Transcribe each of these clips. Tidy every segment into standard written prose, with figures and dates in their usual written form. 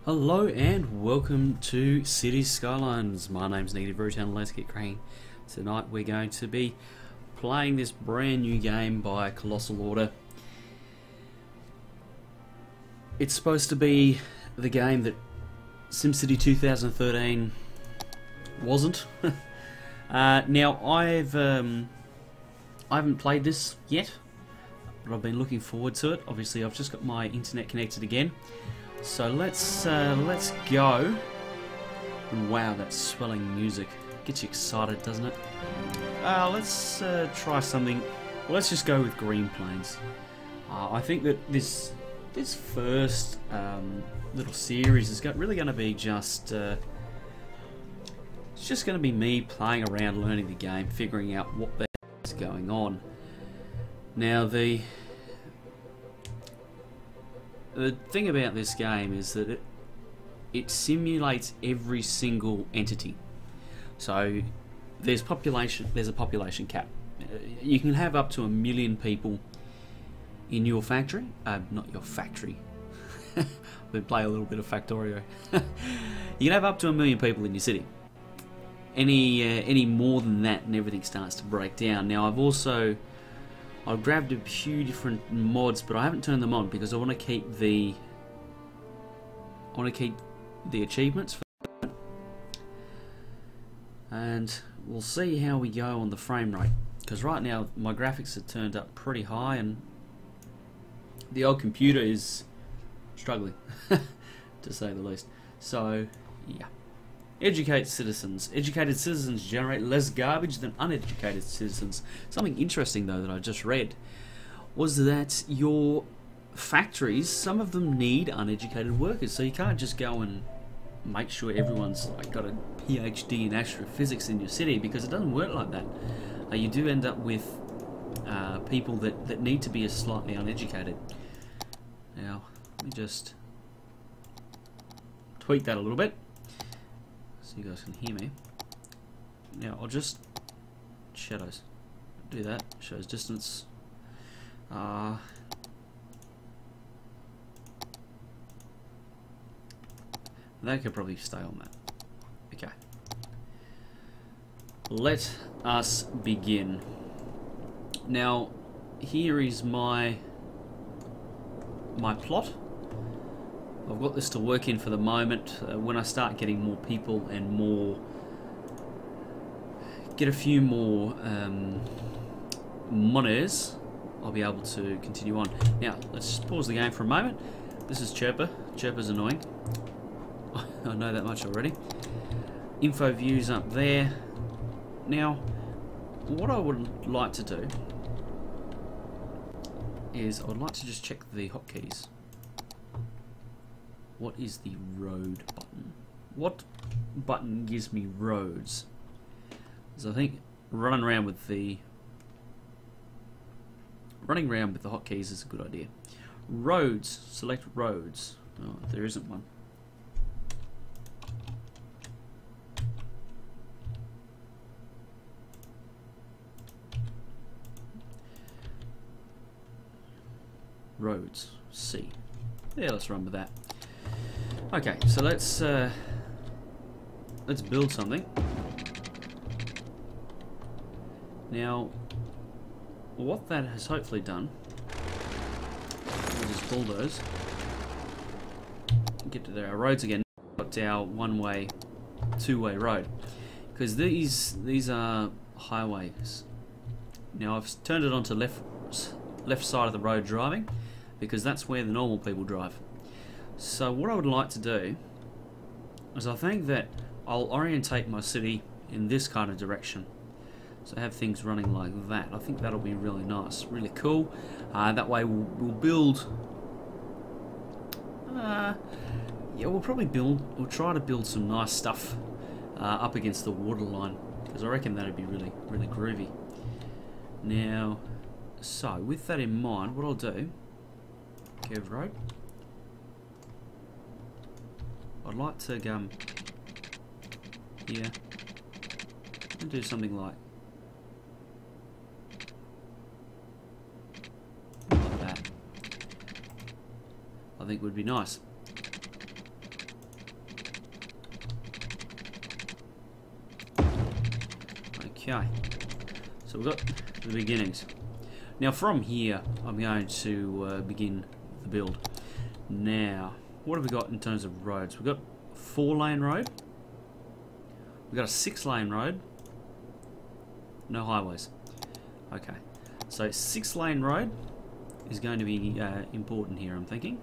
Hello and welcome to Cities Skylines. My name's Negative Root, let's get cracking. Tonight we're going to be playing this brand new game by Colossal Order. It's supposed to be the game that SimCity 2013 wasn't. Now I haven't played this yet, but I've been looking forward to it. Obviously I've just got my internet connected again. So let's go. And wow, that swelling music gets you excited, doesn't it? Let's try something. Well, let's just go with green plains. I think that this first little series is really going to be just it's just going to be me playing around, learning the game, figuring out what is going on. Now the thing about this game is that it simulates every single entity. So there's a population cap. You can have up to 1 million people in your factory. Not your factory. We play a little bit of Factorio. You can have up to 1 million people in your city. Any more than that, and everything starts to break down. Now I've grabbed a few different mods, but I haven't turned them on because I want to keep the achievements for that. And we'll see how we go on the frame rate, because right now my graphics are turned up pretty high and the old computer is struggling to say the least. So yeah. Educate citizens. Educated citizens generate less garbage than uneducated citizens. Something interesting though that I just read was that your factories, some of them need uneducated workers, so you can't just go and make sure everyone's like got a PhD in astrophysics in your city, because it doesn't work like that. You do end up with people that need to be slightly uneducated. Now let me just tweak that a little bit so you guys can hear me. Now I'll just shadows. Do that. Shows distance. That could probably stay on that. Okay. Let us begin. Now here is my plot. I've got this to work in for the moment. When I start getting more people and get a few more monitors, I'll be able to continue on. Now let's pause the game for a moment. This is Chirper. Chirper's annoying. I know that much already. Info views up there. Now what I would like to do is I would like to just check the hotkeys. What is the road button? What button gives me roads? So I think running around with the hotkeys is a good idea. Roads. Select roads. Oh, there isn't one. Roads. C. Yeah, let's run with that. Okay, so let's build something. Now, what that has hopefully done, we'll just bulldoze, get to our roads again. Got our one-way, two-way road, because these are highways. Now I've turned it onto left side of the road driving, because that's where the normal people drive. So what I would like to do is I think that I'll orientate my city in this kind of direction. So have things running like that. I think that'll be really nice, really cool. That way we'll build. Yeah, we'll try to build some nice stuff up against the waterline, because I reckon that'd be really, really groovy. Now, so with that in mind, what I'll do, curved road. I'd like to go here and do something like that. I think would be nice. Okay, so we've got the beginnings. Now from here, I'm going to begin the build. Now, what have we got in terms of roads? We've got a 4-lane road. We've got a 6-lane road. No highways. Okay, so 6-lane road is going to be important here, I'm thinking.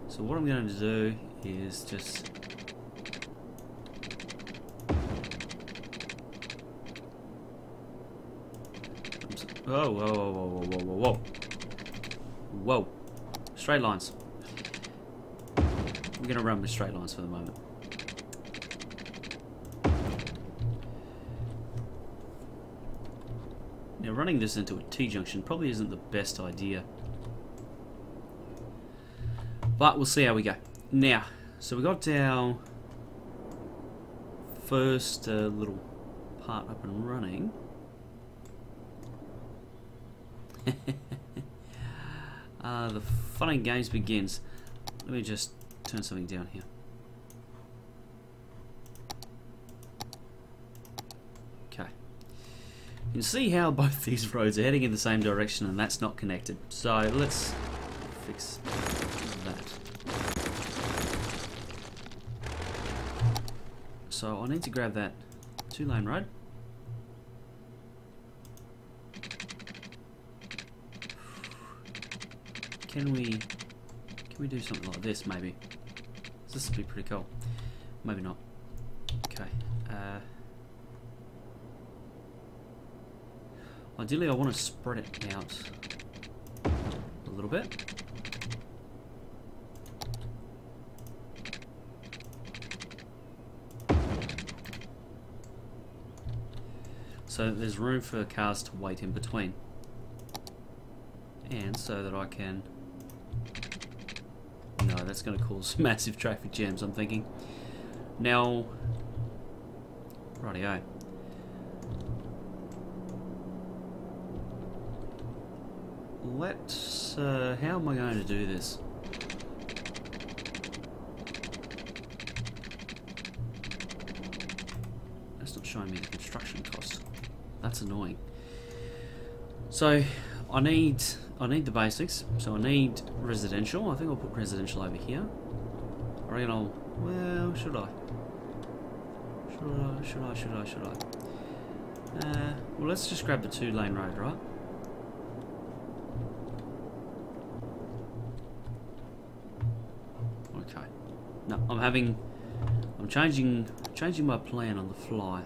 So what I'm going to do is just... Whoa, whoa, whoa, whoa, whoa, whoa, whoa. Whoa. Straight lines. We're going to run with straight lines for the moment. Now running this into a T-junction probably isn't the best idea. But we'll see how we go. Now, so we got our first little part up and running. The fun and games begins. Let me just turn something down here. Okay. You can see how both these roads are heading in the same direction and that's not connected. So let's fix that. So I need to grab that 2-lane road. Can we do something like this maybe? This would be pretty cool. Maybe not. Okay. Ideally I want to spread it out a little bit. So that there's room for cars to wait in between. And so that I can... No, that's going to cause massive traffic jams, I'm thinking. Now... Rightio. Let's... how am I going to do this? That's not showing me the construction cost. That's annoying. So, I need the basics. So I need residential. I think I'll put residential over here. I reckon I'll... Well, should I? Should I? Well, let's just grab the 2-lane road, right? Okay. No, I'm changing my plan on the fly.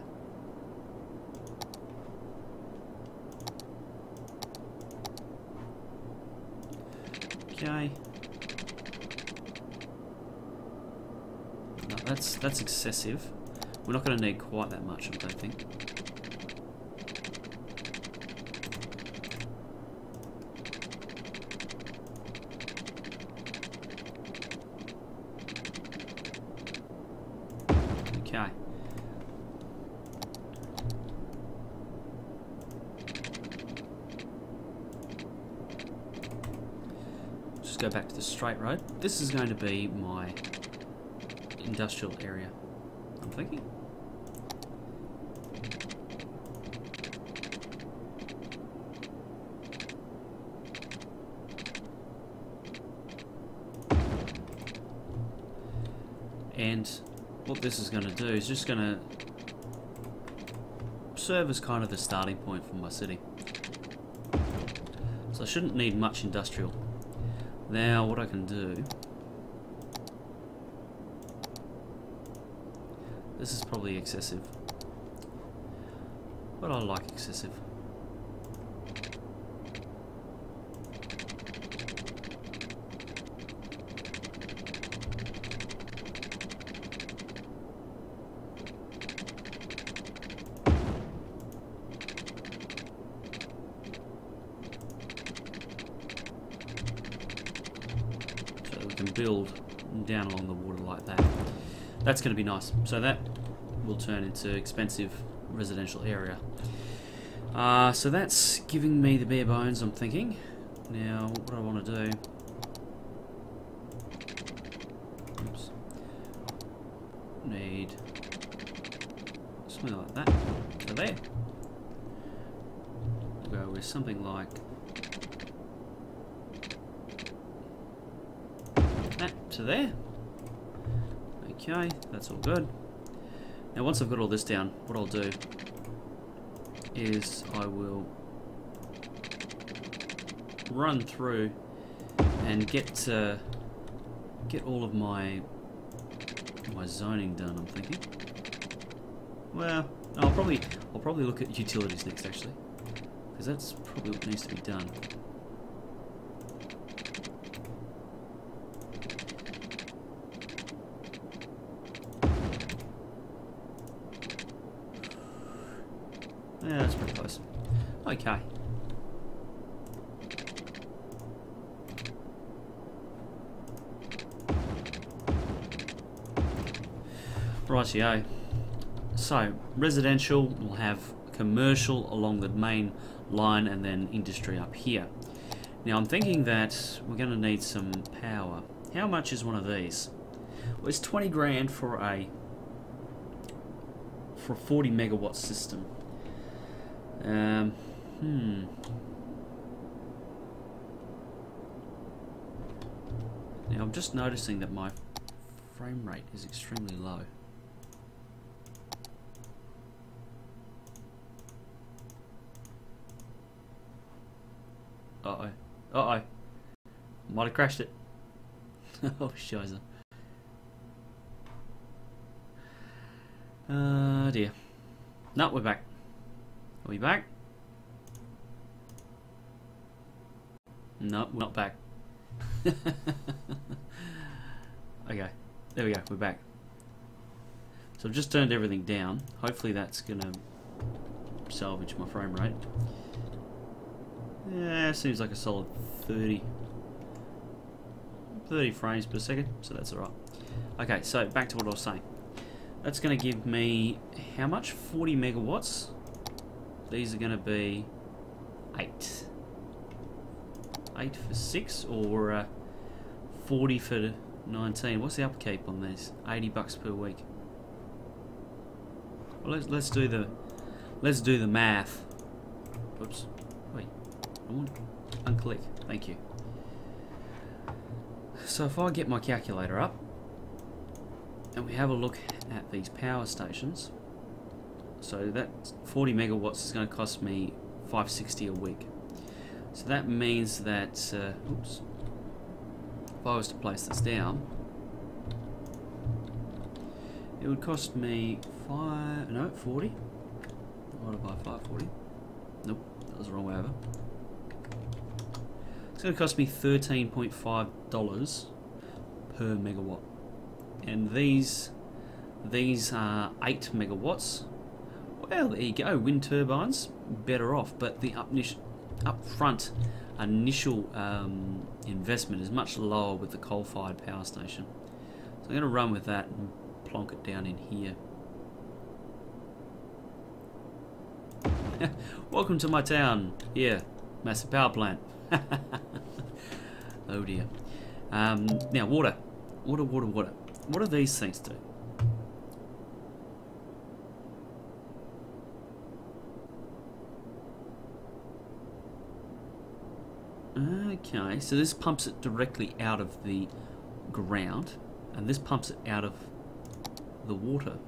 Okay. No, that's excessive. We're not going to need quite that much, I don't think. Okay. Go back to the straight road. This is going to be my industrial area, I'm thinking. And what this is going to do is just going to serve as kind of the starting point for my city. So I shouldn't need much industrial. Now, what I can do... This is probably excessive. But I like excessive. Build down along the water like that. That's going to be nice. So that will turn into expensive residential area. So that's giving me the bare bones, I'm thinking. Now, what I want to do... Oops. Need something like that. So there. We'll go with something like that to there. Okay, that's all good. Now once I've got all this down, what I'll do is I will run through and get all of my zoning done. I'm thinking. Well, I'll probably look at utilities next, actually, because that's probably what needs to be done. Yeah, that's pretty close. Okay. Rightio. So, residential will have commercial along the main line and then industry up here. Now I'm thinking that we're going to need some power. How much is one of these? Well, it's 20 grand for a 40 megawatt system. Now I'm just noticing that my frame rate is extremely low. Uh-oh. Uh-oh. Might have crashed it. Oh, shiza. Dear. No, we're back. Are we back? No, we're not back. Okay. There we go. We're back. So I've just turned everything down. Hopefully that's going to salvage my frame rate. Yeah, seems like a solid 30 frames per second, so that's alright. Okay, so back to what I was saying. That's going to give me how much? 40 megawatts. These are going to be 8. 8 for 6 or 40 for 19. What's the upkeep on these? 80 bucks per week. Well, let's do the math. Whoops. Wait. I want to unclick. Thank you. So if I get my calculator up and we have a look at these power stations, so that 40 megawatts is going to cost me $5.60 a week. So that means that oops, if I was to place this down, it would cost me 40 divided by 540. Nope, that was the wrong way over. It's going to cost me $13.5 per megawatt, and these are 8 megawatts. Well, there you go. Wind turbines, better off, but the upfront initial investment is much lower with the coal-fired power station. So I'm going to run with that and plonk it down in here. Welcome to my town. Here, massive power plant. Oh dear. Now water. What do these things do? Okay, so this pumps it directly out of the ground, and this pumps it out of the water.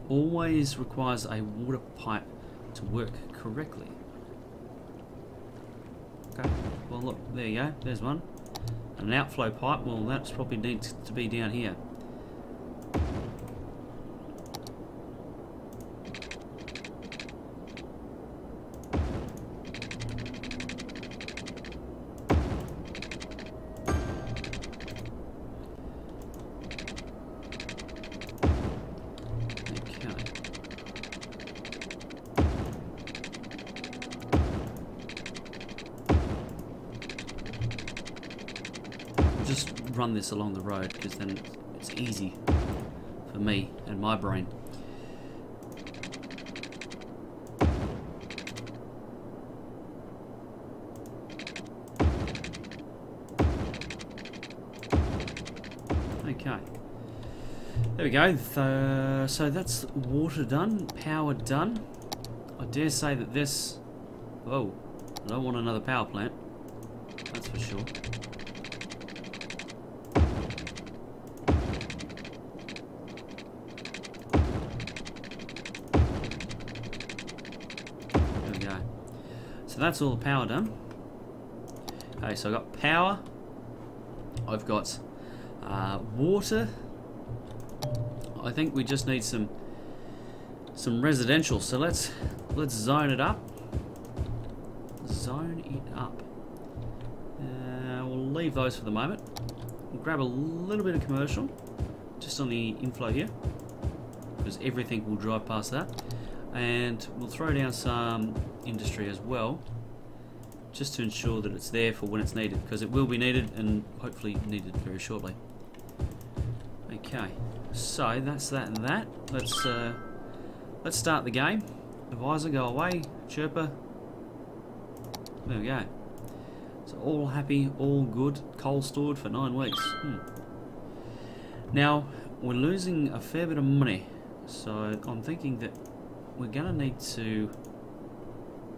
Always requires a water pipe to work correctly. Okay, well look, there you go, there's one. And an outflow pipe, well that's probably needs to be down here. Just run this along the road because then it's easy for me and my brain. Okay. There we go. So that's water done, power done. I dare say that this... Oh, I don't want another power plant. That's for sure. There we go. So that's all the power done. Okay, so I've got power. I've got water. I think we just need some residential. So let's zone it up. Zone it up. We'll leave those for the moment. We'll grab a little bit of commercial, just on the inflow here, because everything will drive past that. And we'll throw down some industry as well, just to ensure that it's there for when it's needed, because it will be needed, and hopefully needed very shortly. Okay, so that's that and that. Let's start the game. Advisor, go away. Chirper. There we go. So all happy, all good. Coal stored for 9 weeks. Now we're losing a fair bit of money, so I'm thinking that we're gonna need to.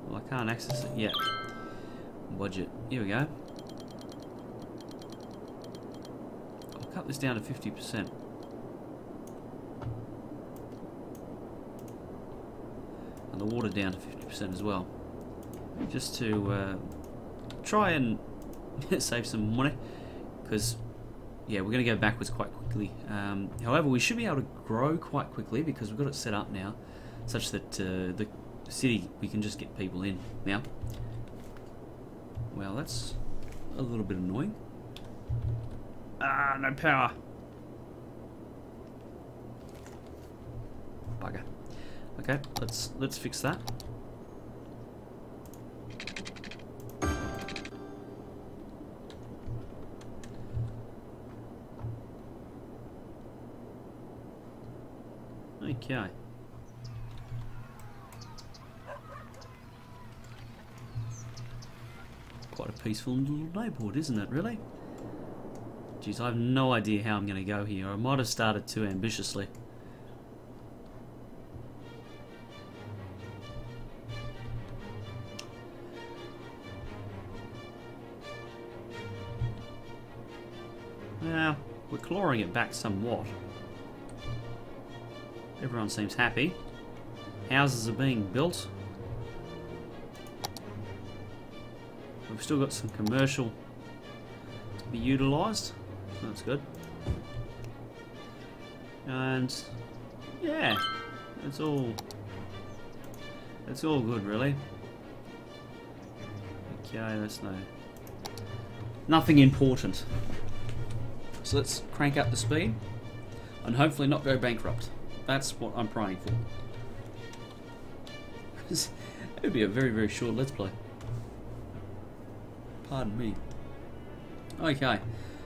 Well, I can't access it yet. Budget. Here we go. I'll cut this down to 50%. And the water down to 50% as well. Just to try and save some money. Because, yeah, we're going to go backwards quite quickly. However, we should be able to grow quite quickly because we've got it set up now. Such that the city, we can just get people in now. Well, that's a little bit annoying. Ah, no power. Bugger. Okay, let's fix that. Okay. Quite a peaceful little neighbourhood, isn't it, really? Jeez, I have no idea how I'm going to go here. I might have started too ambitiously. Now, we're clawing it back somewhat. Everyone seems happy. Houses are being built. We've still got some commercial to be utilised. That's good. And yeah, it's all good really. Okay, that's nothing important. So let's crank up the speed and hopefully not go bankrupt. That's what I'm praying for. It would be a very, very short Let's Play. Pardon me. Okay,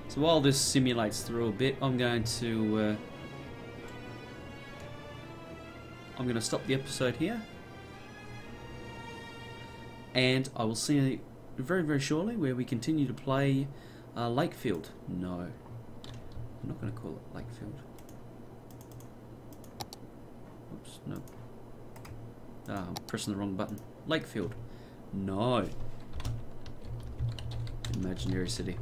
so while this simulates through a bit, I'm going to stop the episode here, and I will see you very, very shortly where we continue to play Lakefield. No, I'm not going to call it Lakefield. Oops, no. I'm pressing the wrong button. Lakefield. No. Imaginary City.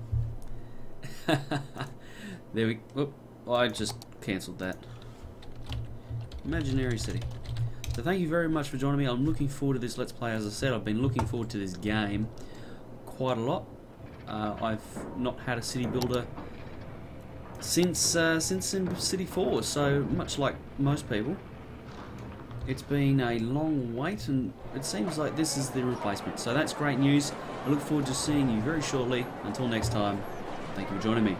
There we... Whoop, I just cancelled that. Imaginary City. So thank you very much for joining me. I'm looking forward to this Let's Play. As I said, I've been looking forward to this game quite a lot. I've not had a city builder since SimCity 4, so much like most people. It's been a long wait, and it seems like this is the replacement. So that's great news. I look forward to seeing you very shortly. Until next time, thank you for joining me.